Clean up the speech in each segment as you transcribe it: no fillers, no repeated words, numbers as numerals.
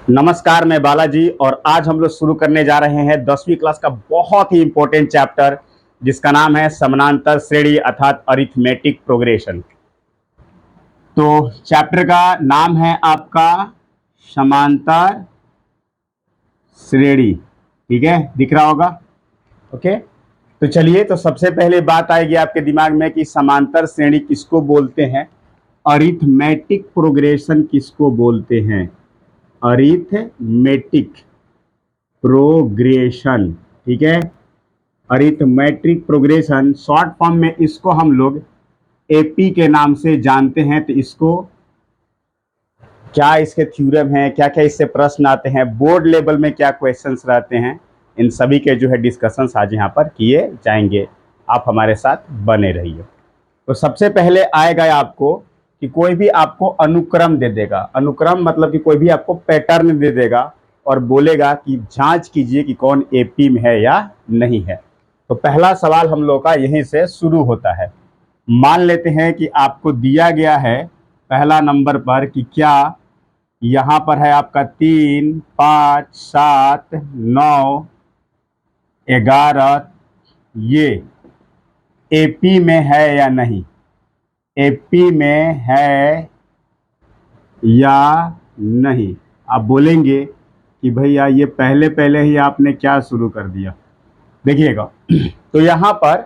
नमस्कार, मैं बालाजी और आज हम लोग शुरू करने जा रहे हैं 10वीं क्लास का बहुत ही इंपॉर्टेंट चैप्टर जिसका नाम है समानांतर श्रेणी अर्थात अरिथमेटिक प्रोग्रेशन। तो चैप्टर का नाम है आपका समांतर श्रेणी, ठीक है, दिख रहा होगा। ओके, तो चलिए, तो सबसे पहले बात आएगी आपके दिमाग में कि समांतर श्रेणी किसको बोलते हैं, अरिथमेटिक प्रोग्रेशन किसको बोलते हैं। अरिथमेटिक प्रोग्रेशन, ठीक है, अरिथमेटिक प्रोग्रेशन शॉर्ट फॉर्म में इसको हम लोग एपी के नाम से जानते हैं। तो इसको क्या इसके थ्योरम है, क्या क्या इससे प्रश्न आते हैं, बोर्ड लेवल में क्या क्वेश्चंस रहते हैं, इन सभी के जो है डिस्कशंस आज यहाँ पर किए जाएंगे। आप हमारे साथ बने रहिए। तो सबसे पहले आएगा आपको कि कोई भी आपको अनुक्रम दे देगा। अनुक्रम मतलब कि कोई भी आपको पैटर्न दे देगा और बोलेगा कि जांच कीजिए कि कौन एपी में है या नहीं है। तो पहला सवाल हम लोग का यहीं से शुरू होता है। मान लेते हैं कि आपको दिया गया है पहला नंबर पर कि क्या यहाँ पर है आपका 3, 5, 7, 9, 11, ये एपी में है या नहीं, एपी में है या नहीं। आप बोलेंगे कि भैया ये पहले पहले ही आपने क्या शुरू कर दिया। देखिएगा, तो यहाँ पर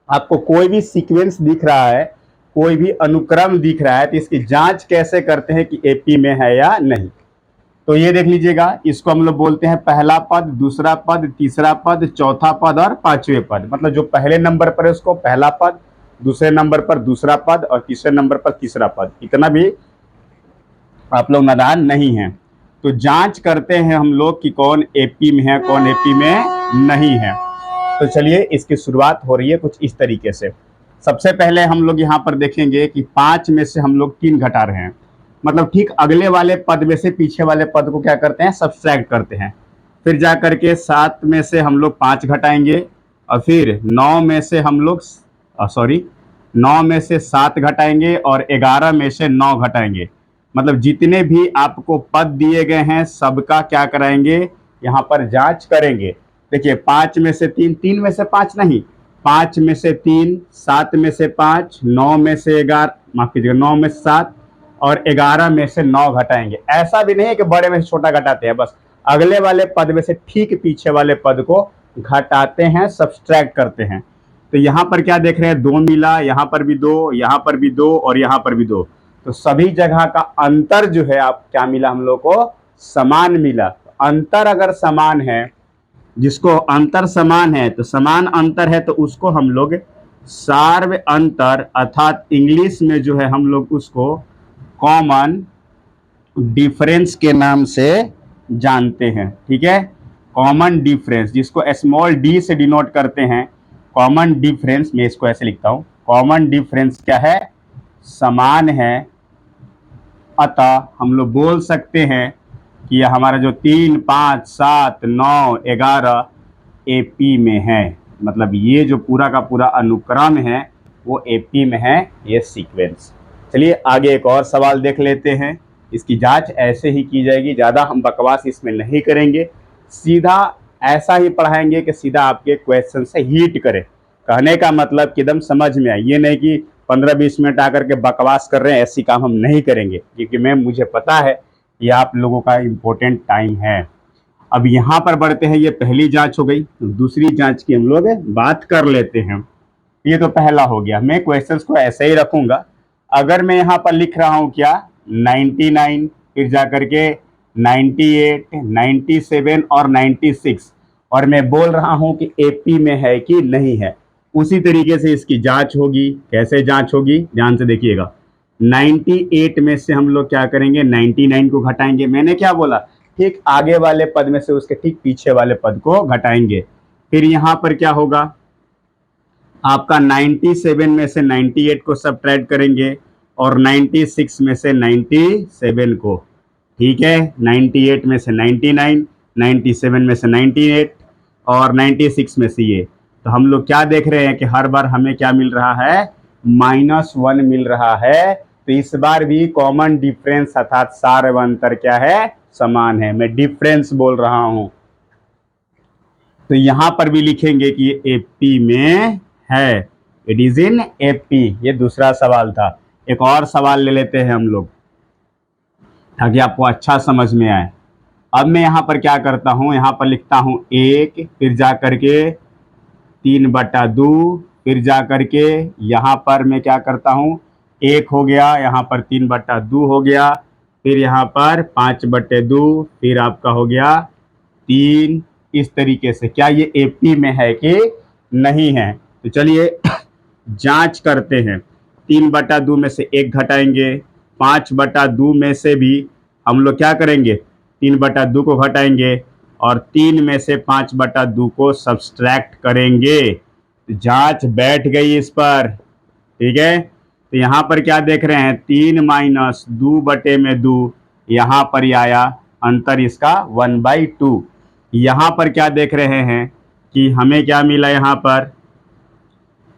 आपको कोई भी सीक्वेंस दिख रहा है, कोई भी अनुक्रम दिख रहा है, तो इसकी जांच कैसे करते हैं कि एपी में है या नहीं। तो ये देख लीजिएगा, इसको हम लोग बोलते हैं पहला पद, दूसरा पद, तीसरा पद, चौथा पद और पांचवें पद। मतलब जो पहले नंबर पर है उसको पहला पद, दूसरे नंबर पर दूसरा पद और तीसरे नंबर पर तीसरा पद। इतना भी आप लोग नादान नहीं हैं। तो जांच करते हैं हम लोग कि कौन एपी में है, कौन एपी में नहीं है। तो चलिए, इसकी शुरुआत हो रही है कुछ इस तरीके से। सबसे पहले हम लोग यहाँ पर देखेंगे कि 5 में से हम लोग 3 घटा रहे हैं। मतलब ठीक अगले वाले पद में से पीछे वाले पद को क्या करते हैं, सब्सट्रैक्ट करते हैं। फिर जा करके 7 में से हम लोग 5 घटाएंगे और फिर 9 में से हम लोग 9 में से 7 घटाएंगे और 11 में से 9 घटाएंगे। मतलब जितने भी आपको पद दिए गए हैं सबका क्या कराएंगे, यहाँ पर जांच करेंगे। देखिए, 5 में से 3, 3 में से 5 नहीं, 5 में से 3, 7 में से 5, 9 में से 11, माफ कीजिएगा, 9 में से 7 और 11 में से 9 घटाएंगे। ऐसा भी नहीं है कि बड़े में से छोटा घटाते हैं, बस अगले वाले पद में से ठीक पीछे वाले पद को घटाते हैं, सब्सट्रैक्ट करते हैं। तो यहाँ पर क्या देख रहे हैं, 2 मिला, यहाँ पर भी 2, यहाँ पर भी 2 और यहाँ पर भी 2। तो सभी जगह का अंतर जो है आप क्या मिला, हम लोग को समान मिला। अंतर अगर समान है, जिसको अंतर समान है तो समान अंतर है, तो उसको हम लोग सार्व अंतर अर्थात इंग्लिश में जो है हम लोग उसको कॉमन डिफरेंस के नाम से जानते हैं। ठीक है, कॉमन डिफरेंस, जिसको स्मॉल डी से डिनोट करते हैं, कॉमन डिफरेंस। मैं इसको ऐसे लिखता हूं, कॉमन डिफरेंस क्या है, समान है। अतः हम लोग बोल सकते हैं कि यह हमारा जो 3, 5, 7, 9, 11 एपी में है। मतलब ये जो पूरा का पूरा अनुक्रम है वो एपी में है, ये सीक्वेंस। चलिए आगे एक और सवाल देख लेते हैं। इसकी जांच ऐसे ही की जाएगी, ज़्यादा हम बकवास इसमें नहीं करेंगे, सीधा ऐसा ही पढ़ाएंगे कि सीधा आपके क्वेश्चन से हिट करे। कहने का मतलब कि एकदम समझ में आए, ये नहीं कि 15-20 मिनट आकर के बकवास कर रहे हैं, ऐसी काम हम नहीं करेंगे, क्योंकि मुझे पता है ये आप लोगों का इम्पोर्टेंट टाइम है। अब यहाँ पर बढ़ते हैं, ये पहली जांच हो गई, दूसरी जांच की हम लोग बात कर लेते हैं। ये तो पहला हो गया, मैं क्वेश्चंस को ऐसे ही रखूंगा। अगर मैं यहाँ पर लिख रहा हूँ क्या 99, फिर जाकर के 98, 97 और 96, और मैं बोल रहा हूँ कि एपी में है कि नहीं है, उसी तरीके से इसकी जांच होगी। कैसे जांच होगी, ध्यान से देखिएगा। 98 में से हम लोग क्या करेंगे, 99 को घटाएंगे। मैंने क्या बोला, ठीक आगे वाले पद में से उसके ठीक पीछे वाले पद को घटाएंगे। फिर यहाँ पर क्या होगा, आपका 97 में से 98 को सब्ट्रैक्ट करेंगे और 96 में से 97 को। ठीक है, 98 में से 99, 97 में से 98 और 96 में से ये। तो हम लोग क्या देख रहे हैं कि हर बार हमें क्या मिल रहा है, -1 मिल रहा है। तो इस बार भी कॉमन डिफरेंस अर्थात सार्व अंतर क्या है, समान है, मैं डिफरेंस बोल रहा हूं। तो यहां पर भी लिखेंगे कि ये एपी में है, इट इज इन एपी। ये दूसरा सवाल था। एक और सवाल ले लेते हैं हम लोग ताकि आपको अच्छा समझ में आए। अब मैं यहां पर क्या करता हूं, यहां पर लिखता हूं 1, फिर जा करके 3/2, फिर जा करके यहाँ पर मैं क्या करता हूँ, 1 हो गया, यहाँ पर 3/2 हो गया, फिर यहाँ पर 5/2, फिर आपका हो गया 3। इस तरीके से क्या ये एपी में है कि नहीं है? तो चलिए जांच करते हैं। 3/2 में से 1 घटाएंगे, 5/2 में से भी हम लोग क्या करेंगे, 3/2 को घटाएंगे और 3 में से 5/2 को सब्सट्रैक्ट करेंगे। तो जांच बैठ गई इस पर, ठीक है। तो यहाँ पर क्या देख रहे हैं, 3 - 2/2, यहाँ पर ही आया, अंतर इसका 1/2। यहाँ पर क्या देख रहे हैं कि हमें क्या मिला, यहाँ पर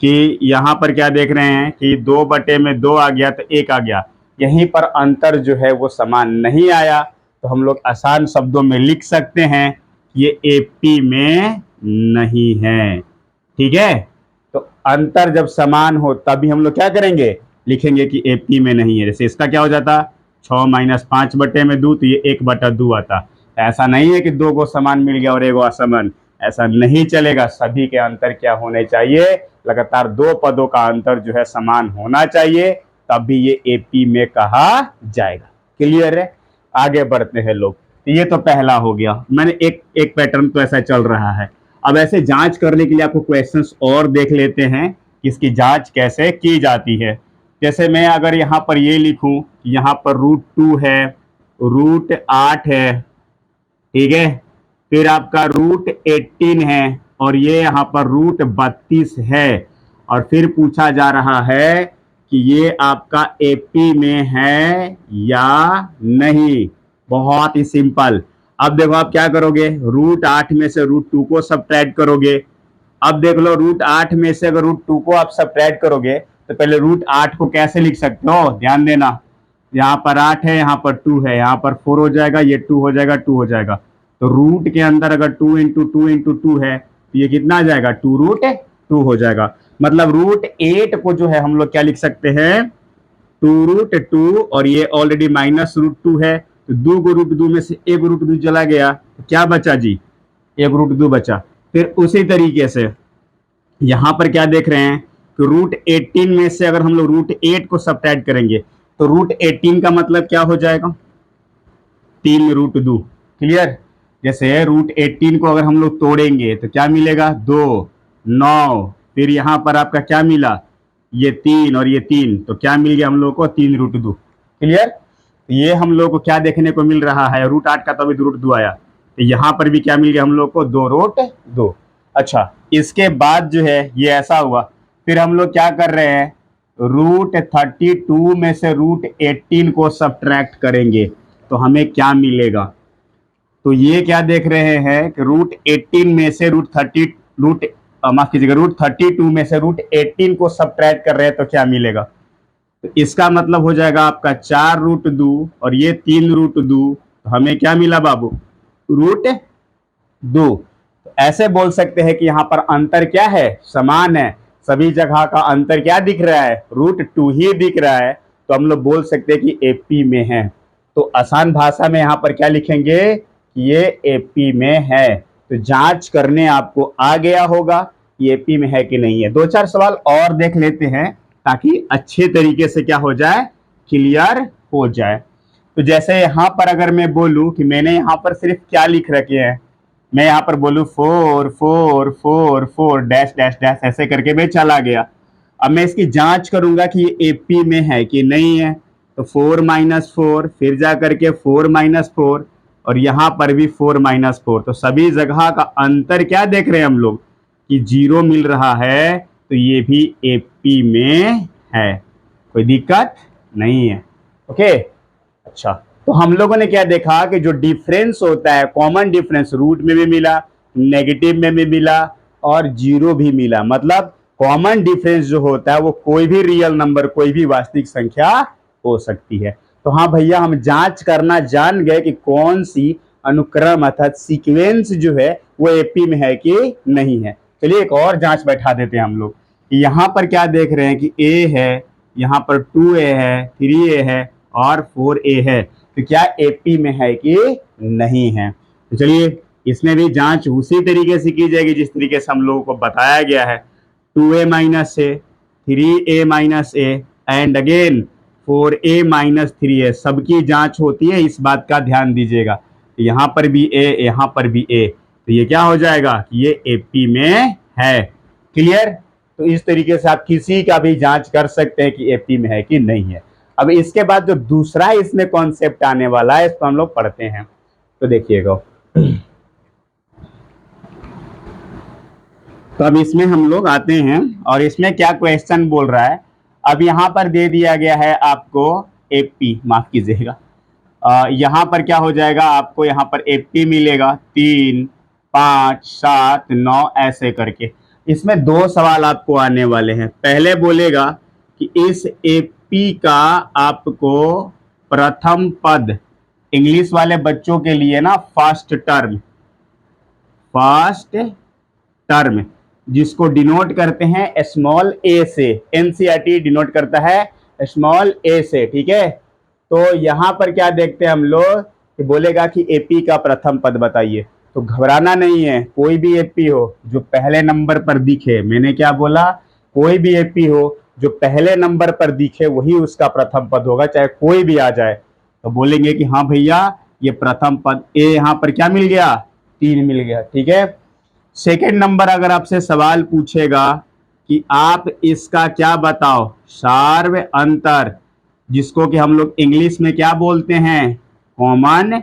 कि यहाँ पर क्या देख रहे हैं कि 2/2 आ गया तो 1 आ गया। यहीं पर अंतर जो है वो समान नहीं आया, तो हम लोग आसान शब्दों में लिख सकते हैं ये एपी में नहीं है, ठीक है। तो अंतर जब समान हो तभी हम लोग क्या करेंगे, लिखेंगे कि एपी में नहीं है। जैसे इसका क्या हो जाता, 6 - 5/2, तो ये 1/2 आता। ऐसा नहीं है कि 2 को समान मिल गया और 1 असमान, ऐसा नहीं चलेगा। सभी के अंतर क्या होने चाहिए, लगातार 2 पदों का अंतर जो है समान होना चाहिए, तभी ये एपी में कहा जाएगा। क्लियर है? आगे बढ़ते हैं लोग। ये तो पहला हो गया, मैंने एक पैटर्न तो ऐसा चल रहा है। अब ऐसे जांच करने के लिए आपको क्वेश्चंस और देख लेते हैं कि इसकी जांच कैसे की जाती है। जैसे मैं अगर यहाँ पर ये लिखूं, यहाँ पर √2 है, √8 है, ठीक है, फिर आपका √18 है और ये यहाँ पर √32 है, और फिर पूछा जा रहा है कि ये आपका एपी में है या नहीं। बहुत ही सिंपल। अब देखो आप क्या करोगे, √8 में से √2 को सब्ट्रैक्ट करोगे। अब देख लो, √8 में से अगर √2 को आप सब्ट्रैक्ट करोगे तो पहले √8 को कैसे लिख सकते हो, ध्यान देना। यहाँ पर 8 है, यहाँ पर 2 है, यहाँ पर 4 हो जाएगा, ये 2 हो जाएगा, 2 हो जाएगा। तो रूट के अंदर अगर 2 × 2 × 2 है तो ये कितना आ जाएगा, 2√2 हो जाएगा। मतलब √8 को जो है हम लोग क्या लिख सकते हैं, 2√2, और ये ऑलरेडी -√2 है, तो 2 को √2 में से 1 √2 चला गया, तो क्या बचा जी, 1 √2 बचा। फिर उसी तरीके से यहां पर क्या देख रहे हैं कि √18 में से अगर हम लोग √8 को सब्ट्रैक्ट करेंगे तो √18 का मतलब क्या हो जाएगा, 3√2। क्लियर? जैसे √18 को अगर हम लोग तोड़ेंगे तो क्या मिलेगा, 2, 9, फिर यहां पर आपका क्या मिला, ये 3 और ये 3, तो क्या मिल गया हम लोग को, 3√2। क्लियर? ये हम लोग को क्या देखने को मिल रहा है, √8 का तभी √2 आया, तो यहां पर भी क्या मिल गया हम लोग को, 2√2। अच्छा, इसके बाद जो है ये ऐसा हुआ, फिर हम लोग क्या कर रहे हैं, √32 में से √18 को सब्ट्रैक्ट करेंगे तो हमें क्या मिलेगा। तो ये क्या देख रहे हैं कि √18 में से माफ कीजिएगा, √32 में से √18 को सब्ट्रैक्ट कर रहे हैं तो क्या मिलेगा। तो इसका मतलब हो जाएगा आपका 4√2 और ये 3√2, तो हमें क्या मिला बाबू, √2। तो ऐसे बोल सकते हैं कि यहाँ पर अंतर क्या है, समान है। सभी जगह का अंतर क्या दिख रहा है, √2 ही दिख रहा है, तो हम लोग बोल सकते हैं कि एपी में है। तो आसान भाषा में यहाँ पर क्या लिखेंगे कि ये एपी में है। तो जांच करने आपको आ गया होगा कि एपी में है कि नहीं है। 2-4 सवाल और देख लेते हैं ताकि अच्छे तरीके से क्या हो जाए, क्लियर हो जाए। तो जैसे यहाँ पर अगर मैं बोलूं कि मैंने यहाँ पर सिर्फ क्या लिख रखे हैं, मैं यहाँ पर बोलूं 4 4 4 4 डैश डैश डैश ऐसे करके मैं चला गया। अब मैं इसकी जांच करूंगा कि ये एपी में है कि नहीं है, तो 4 - 4, फिर जा करके 4 - 4, और यहाँ पर भी 4 - 4, तो सभी जगह का अंतर क्या देख रहे हैं हम लोग कि 0 मिल रहा है, तो ये भी एपी में है, कोई दिक्कत नहीं है। ओके, अच्छा, तो हम लोगों ने क्या देखा कि जो डिफरेंस होता है, कॉमन डिफरेंस रूट में भी मिला, नेगेटिव में भी मिला और 0 भी मिला। मतलब कॉमन डिफरेंस जो होता है वो कोई भी रियल नंबर, कोई भी वास्तविक संख्या हो सकती है। तो हाँ भैया, हम जांच करना जान गए कि कौन सी अनुक्रम अर्थात सीक्वेंस जो है वो एपी में है कि नहीं है। चलिए एक और जांच बैठा देते हैं हम लोग। यहाँ पर क्या देख रहे हैं कि ए है, यहाँ पर 2a है, 3a है और 4a है, तो क्या एपी में है कि नहीं है। तो चलिए इसमें भी जांच उसी तरीके से की जाएगी जिस तरीके से हम लोगों को बताया गया है। 2a minus A, 3a minus A and again 4a minus 3a, सबकी जांच होती है, इस बात का ध्यान दीजिएगा। यहाँ पर भी ए, यहाँ पर भी ए, तो ये क्या हो जाएगा कि ये एपी में है। क्लियर। तो इस तरीके से आप किसी का भी जांच कर सकते हैं कि एपी में है कि नहीं है। अब इसके बाद जो दूसरा इसमें कॉन्सेप्ट आने वाला है इसको हम लोग पढ़ते हैं, तो देखिएगा। तो अब इसमें हम लोग आते हैं और इसमें क्या क्वेश्चन बोल रहा है। अब यहाँ पर दे दिया गया है आपको एपी, माफ कीजिएगा, यहाँ पर क्या हो जाएगा, आपको यहाँ पर एपी मिलेगा 3, 5, 7, 9 ऐसे करके। इसमें दो सवाल आपको आने वाले हैं। पहले बोलेगा कि इस एपी का आपको प्रथम पद, इंग्लिश वाले बच्चों के लिए ना फर्स्ट टर्म जिसको डिनोट करते हैं स्मॉल ए से, एनसीईआरटी डिनोट करता है स्मॉल ए से, ठीक है। तो यहाँ पर क्या देखते हैं हम लोग कि बोलेगा कि एपी का प्रथम पद बताइए। तो घबराना नहीं है, कोई भी एपी हो जो पहले नंबर पर दिखे, मैंने क्या बोला, कोई भी एपी हो जो पहले नंबर पर दिखे वही उसका प्रथम पद होगा, चाहे कोई भी आ जाए। तो बोलेंगे कि हाँ भैया ये प्रथम पद, ए यहाँ पर क्या मिल गया, 3 मिल गया, ठीक है। सेकेंड नंबर अगर आपसे सवाल पूछेगा कि आप इसका क्या बताओ सार्व अंतर, जिसको कि हम लोग इंग्लिश में क्या बोलते हैं, कॉमन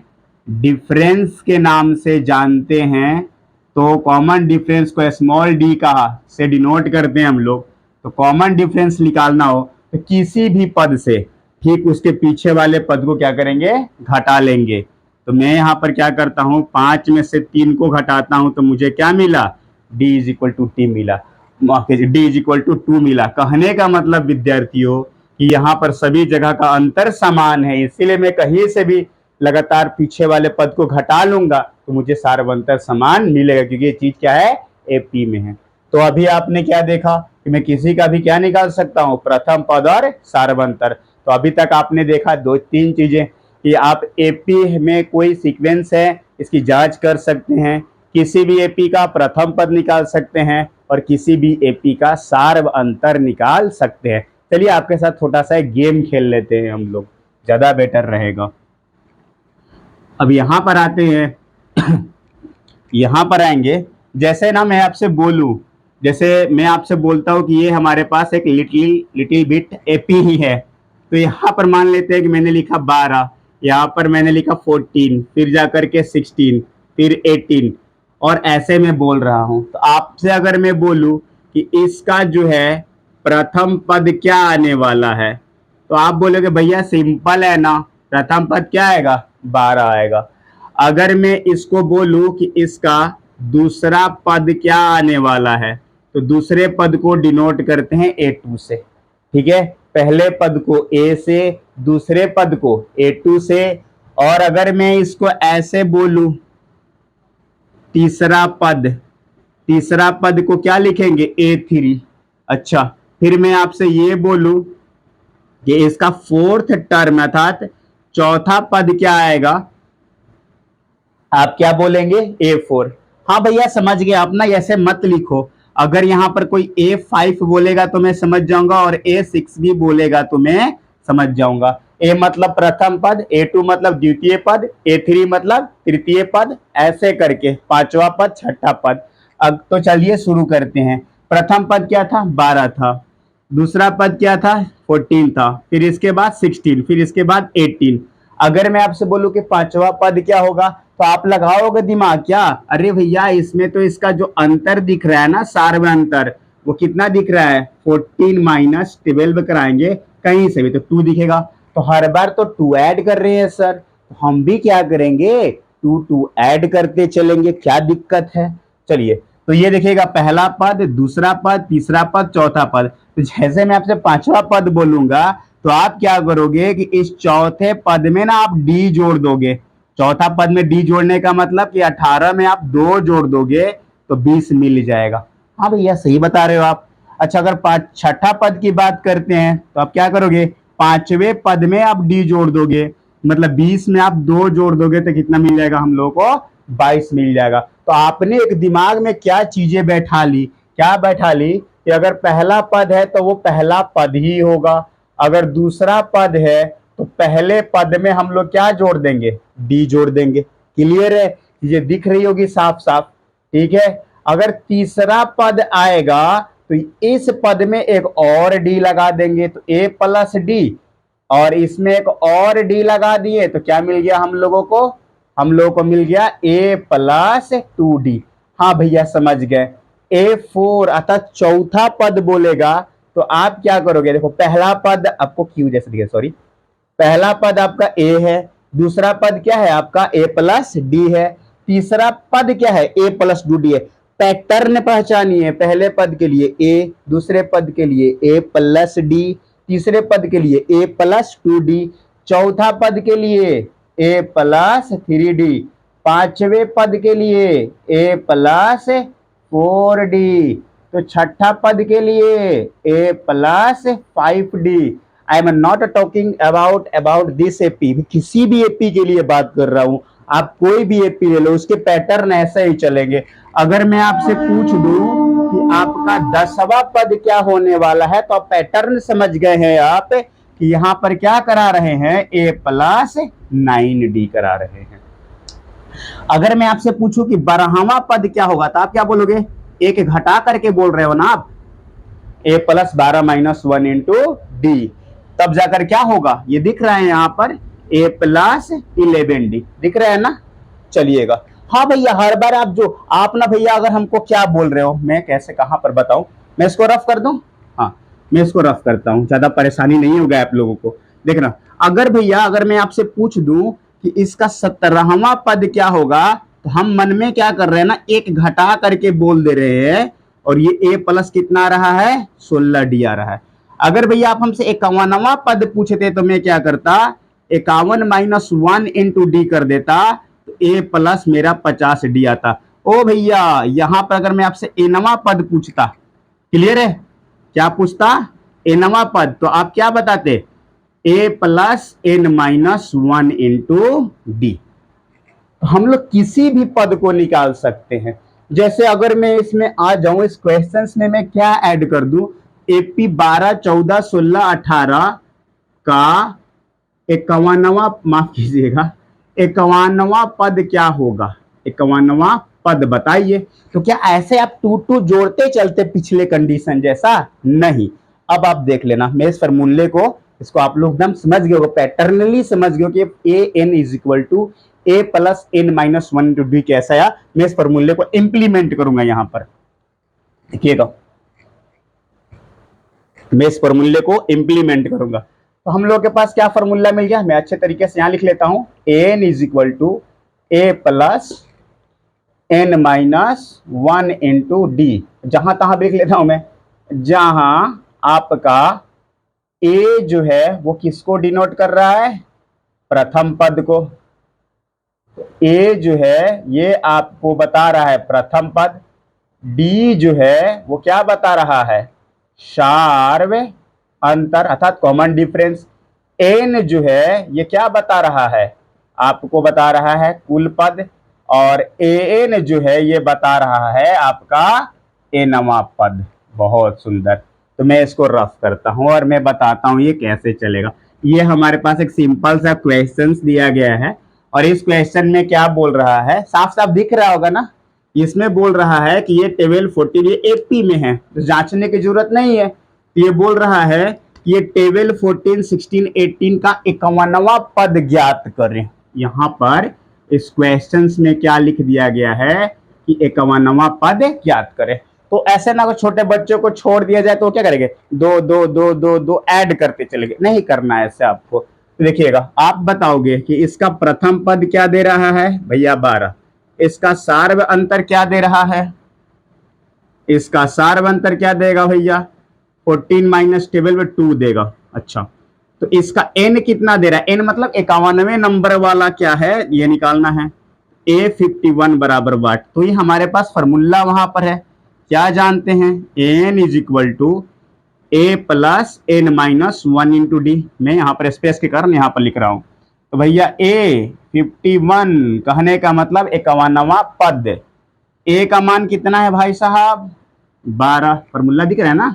डिफरेंस के नाम से जानते हैं। तो कॉमन डिफरेंस को स्मॉल डी कहा से डिनोट करते हैं हम लोग। तो कॉमन डिफरेंस निकालना हो तो किसी भी पद से ठीक उसके पीछे वाले पद को क्या करेंगे, घटा लेंगे। तो मैं यहाँ पर क्या करता हूँ, 5 में से 3 को घटाता हूँ तो मुझे क्या मिला, d is equal to t मिला, d इज इक्वल टू 2 मिला। कहने का मतलब विद्यार्थियों कि यहाँ पर सभी जगह का अंतर समान है, इसीलिए मैं कहीं से भी लगातार पीछे वाले पद को घटा लूंगा तो मुझे सार्वंतर समान मिलेगा, क्योंकि ये चीज क्या है, एपी में है। तो अभी आपने क्या देखा कि मैं किसी का भी क्या निकाल सकता हूँ, प्रथम पद और सार्वंतर। तो अभी तक आपने देखा 2-3 चीजें कि आप एपी में कोई सीक्वेंस है इसकी जांच कर सकते हैं, किसी भी एपी का प्रथम पद निकाल सकते हैं और किसी भी एपी का सार्वंतर निकाल सकते हैं। चलिए आपके साथ छोटा सा एक गेम खेल लेते हैं हम लोग, ज्यादा बेटर रहेगा। अब यहां पर आते हैं यहां पर आएंगे, जैसे ना मैं आपसे बोलूं, जैसे मैं आपसे बोलता हूं कि ये हमारे पास एक लिटिल बिट एपी ही है। तो यहाँ पर मान लेते हैं कि मैंने लिखा 12, यहाँ पर मैंने लिखा 14, फिर जाकर के 16, फिर 18 और ऐसे में बोल रहा हूं। तो आपसे अगर मैं बोलूं कि इसका जो है प्रथम पद क्या आने वाला है, तो आप बोलोगे भैया सिंपल है ना, प्रथम पद क्या आएगा, 12 आएगा। अगर मैं इसको बोलूं कि इसका दूसरा पद क्या आने वाला है, तो दूसरे पद को डिनोट करते हैं A2 से, ठीक है। पहले पद को A से, दूसरे पद को A2 से। और अगर मैं इसको ऐसे बोलूं, तीसरा पद को क्या लिखेंगे, A3। अच्छा, फिर मैं आपसे ये बोलूं कि इसका फोर्थ टर्म अर्थात चौथा पद क्या आएगा, आप क्या बोलेंगे, A4। हाँ भैया समझ गए आप ना, ऐसे मत लिखो। अगर यहाँ पर कोई A5 बोलेगा तो मैं समझ जाऊंगा और A6 भी बोलेगा तो मैं समझ जाऊंगा। A मतलब प्रथम पद, A2 मतलब द्वितीय पद, A3 मतलब तृतीय पद, ऐसे करके पांचवा पद, छठा पद। अब तो चलिए शुरू करते हैं। प्रथम पद क्या था, 12 था। दूसरा पद क्या था, 14 था। फिर इसके बाद 16, फिर इसके बाद 18। अगर मैं आपसे बोलूं कि पांचवा पद क्या होगा, तो आप लगाओगे दिमाग क्या, अरे भैया इसमें तो इसका जो अंतर दिख रहा है ना, सार्व अंतर, वो कितना दिख रहा है, 14 माइनस 12 कराएंगे कहीं से भी तो 2 दिखेगा। तो हर बार तो 2 ऐड कर रहे हैं सर, तो हम भी क्या करेंगे, 2 ऐड करते चलेंगे, क्या दिक्कत है। चलिए, तो ये देखिएगा पहला पद, दूसरा पद, तीसरा पद, चौथा पद। तो जैसे मैं आपसे पांचवा पद बोलूंगा तो तो आप क्या करोगे कि इस चौथे पद में ना आप डी जोड़ दोगे। चौथा पद में डी जोड़ने का मतलब कि 18 में आप 2 जोड़ दोगे तो 20 मिल जाएगा। हाँ भैया सही बता रहे हो आप। अच्छा अगर छठा पद की बात करते हैं तो आप क्या करोगे, पांचवें पद में आप डी जोड़ दोगे, मतलब 20 में आप 2 जोड़ दोगे तो कितना मिल जाएगा हम लोग को, 22 मिल जाएगा। तो आपने एक दिमाग में क्या चीजें बैठा ली, क्या बैठा ली कि अगर पहला पद है तो वो पहला पद ही होगा, अगर दूसरा पद है तो पहले पद में हम लोग क्या जोड़ देंगे, डी जोड़ देंगे। क्लियर है, ये दिख रही होगी साफ साफ। ठीक है, अगर तीसरा पद आएगा तो इस पद में एक और डी लगा देंगे तो ए प्लस डी, और इसमें एक और डी लगा दिए तो क्या मिल गया हम लोगों को, हम लोगों को मिल गया ए प्लस 2D। हाँ भैया समझ गए, A4 अर्थात चौथा पद बोलेगा तो आप क्या करोगे, देखो पहला पद आपको क्यू जैसे दिखे, सॉरी, पहला पद आपका ए है, दूसरा पद क्या है आपका ए प्लस डी है, तीसरा पद क्या है ए प्लस 2D है। पैटर्न पहचानिए, पहले पद के लिए ए, दूसरे पद के लिए ए प्लस डी, तीसरे पद के लिए ए प्लस 2D, चौथा पद के लिए ए प्लस 3D, पांचवें पद के लिए ए प्लस 4D, तो छठा पद के लिए A plus 5D। I am not talking about this AP, किसी भी एपी के लिए बात कर रहा हूं, आप कोई भी एपी ले लो उसके पैटर्न ऐसे ही चलेंगे। अगर मैं आपसे पूछ दूं कि आपका 10वां पद क्या होने वाला है तो आप पैटर्न समझ गए हैं आप कि यहां पर क्या करा रहे हैं, ए प्लस 9D करा रहे हैं। अगर मैं आपसे पूछूं कि 12वां पद क्या होगा तो आप क्या बोलोगे, एक घटा करके बोल रहे हो ना आप, ए प्लस 12 माइनस 1 इंटू डी, तब जाकर क्या होगा, ये दिख रहा है यहाँ पर ए प्लस 11D दिख रहा है ना। चलिएगा, हाँ भैया हर बार आप ना भैया अगर हमको क्या बोल रहे हो, मैं कैसे कहां पर बताऊं, मैं इसको रफ कर दूं, हाँ मैं इसको रफ करता हूं, ज्यादा परेशानी नहीं होगा आप लोगों को। देखना, अगर भैया अगर मैं आपसे पूछ दूं कि इसका 17वां पद क्या होगा तो हम मन में क्या कर रहे हैं ना, एक घटा करके बोल दे रहे हैं, और ये ए प्लस कितना आ रहा है, 16D आ रहा है। अगर भैया आप हमसे 51वां पद पूछते तो मैं क्या करता, 51 माइनस 1 इंटू डी कर देता तो ए प्लस मेरा 50D आता। ओ भैया यहां पर अगर मैं आपसे एनवां पद पूछता, क्लियर है, क्या पूछता, एनवां पद, तो आप क्या बताते, a plus n minus 1 into d. हम लोग किसी भी पद को निकाल सकते हैं। जैसे अगर मैं इसमें आ जाऊं, इस क्वेश्चंस में मैं क्या ऐड कर दूं, एपी 12 14 16 18 का 51वां, माफ कीजिएगा 51वां पद क्या होगा, 51वां पद बताइए। तो क्या ऐसे आप टू टू जोड़ते चलते पिछले कंडीशन जैसा, नहीं। अब आप देख लेना, मैं इस फॉर्मूले को, इसको आप लोग एकदम समझ गए हो, पैटर्नली समझ गए हो कि a n is equal to a plus n minus 1 into d कैसा है। मैं इस फॉर्मूले को इंप्लीमेंट करूंगा यहां पर, देखिएगा मैं इस फॉर्मूले को इंप्लीमेंट करूंगा। तो हम लोग के पास क्या फॉर्मूला मिल गया, मैं अच्छे तरीके से यहां लिख लेता हूं, n is equal to a plus n minus 1 into d. जहां तहां लिख लेता हूं मैं, जहां आपका ए जो है वो किसको डिनोट कर रहा है, प्रथम पद को, ए जो है ये आपको बता रहा है प्रथम पद, डी जो है वो क्या बता रहा है, सार्व अंतर अर्थात कॉमन डिफरेंस, एन जो है ये क्या बता रहा है, आपको बता रहा है कुल पद, और ए एन जो है ये बता रहा है आपका एनवां पद। बहुत सुंदर, तो मैं इसको रफ करता हूं और मैं बताता हूं ये कैसे चलेगा। ये हमारे पास एक सिंपल सा क्वेश्चन दिया गया है, और इस क्वेश्चन में क्या बोल रहा है, साफ साफ दिख रहा होगा ना, इसमें बोल रहा है कि ये 12 14 ये एपी में है तो जांचने की जरूरत नहीं है। ये बोल रहा है कि ये 12 14 16 18 का 51वां पद ज्ञात करें। यहाँ पर इस क्वेश्चन में क्या लिख दिया गया है कि 51वां पद ज्ञात करें। तो ऐसे ना छोटे बच्चों को छोड़ दिया जाए तो क्या करेंगे, दो दो दो दो दो ऐड करते चलेंगे, नहीं करना है ऐसे आपको। तो देखिएगा, आप बताओगे कि इसका प्रथम पद क्या दे रहा है भैया 12, इसका सार्व अंतर क्या दे रहा है, इसका सार्व अंतर क्या देगा भैया 14 माइनस 12 2 देगा। अच्छा, तो इसका n कितना दे रहा है, n मतलब 51वें नंबर वाला क्या है ये निकालना है। A51 बराबर वाट, तो ये हमारे पास फॉर्मूला वहां पर है, क्या जानते हैं, n is equal to a plus n minus 1 into d. मैं यहाँ पर स्पेस के कारण यहाँ पर लिख रहा हूं। तो भैया A51 कहने का मतलब 51वां पद, a का मान कितना है भाई साहब 12, फॉर्मूला दिख रहा है ना,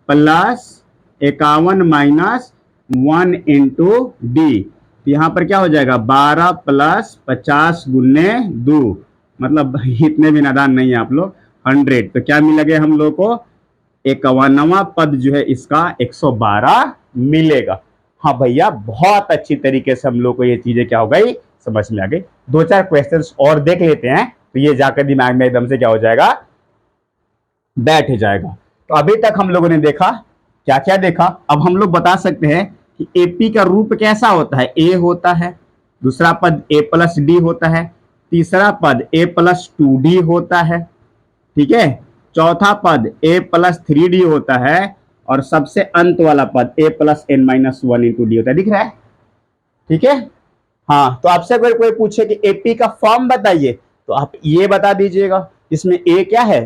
प्लस 51 माइनस 1 इंटू डी। यहाँ पर क्या हो जाएगा 12 प्लस 50 गुने 2, मतलब इतने भी नादान नहीं है आप लोग, 100। तो क्या मिलेगा हम लोग को 51वां पद जो है इसका 112 मिलेगा। हाँ भैया बहुत अच्छी तरीके से हम लोग को ये चीजें क्या हो गई समझ में आ गई। 2-4 क्वेश्चंस और देख लेते हैं तो ये जाकर दिमाग में एकदम से क्या हो जाएगा बैठ जाएगा। तो अभी तक हम लोगों ने देखा क्या क्या देखा, अब हम लोग बता सकते हैं कि एपी का रूप कैसा होता है, ए होता है, दूसरा पद ए प्लस डी होता है, तीसरा पद ए प्लस 2d होता है, ठीक है, चौथा पद ए प्लस 3d होता है, और सबसे अंत वाला पद a plus n minus 1 into d होता है। दिख रहा है, ठीक है। हाँ, तो आपसे अगर कोई पूछे कि एपी का फॉर्म बताइए तो आप ये बता दीजिएगा, इसमें ए क्या है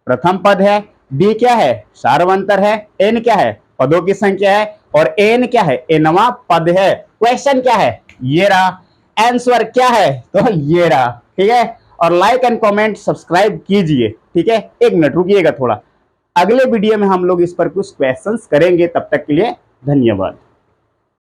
प्रथम पद है, डी क्या है सार्वंतर है, एन क्या है पदों की संख्या है, और एन क्या है एनवा पद है। क्वेश्चन क्या है ये रहा, आंसर क्या है तो ये रहा, ठीक है। और लाइक एंड कमेंट सब्सक्राइब कीजिए, ठीक है। 1 मिनट रुकिएगा थोड़ा, अगले वीडियो में हम लोग इस पर कुछ क्वेश्चंस करेंगे, तब तक के लिए धन्यवाद।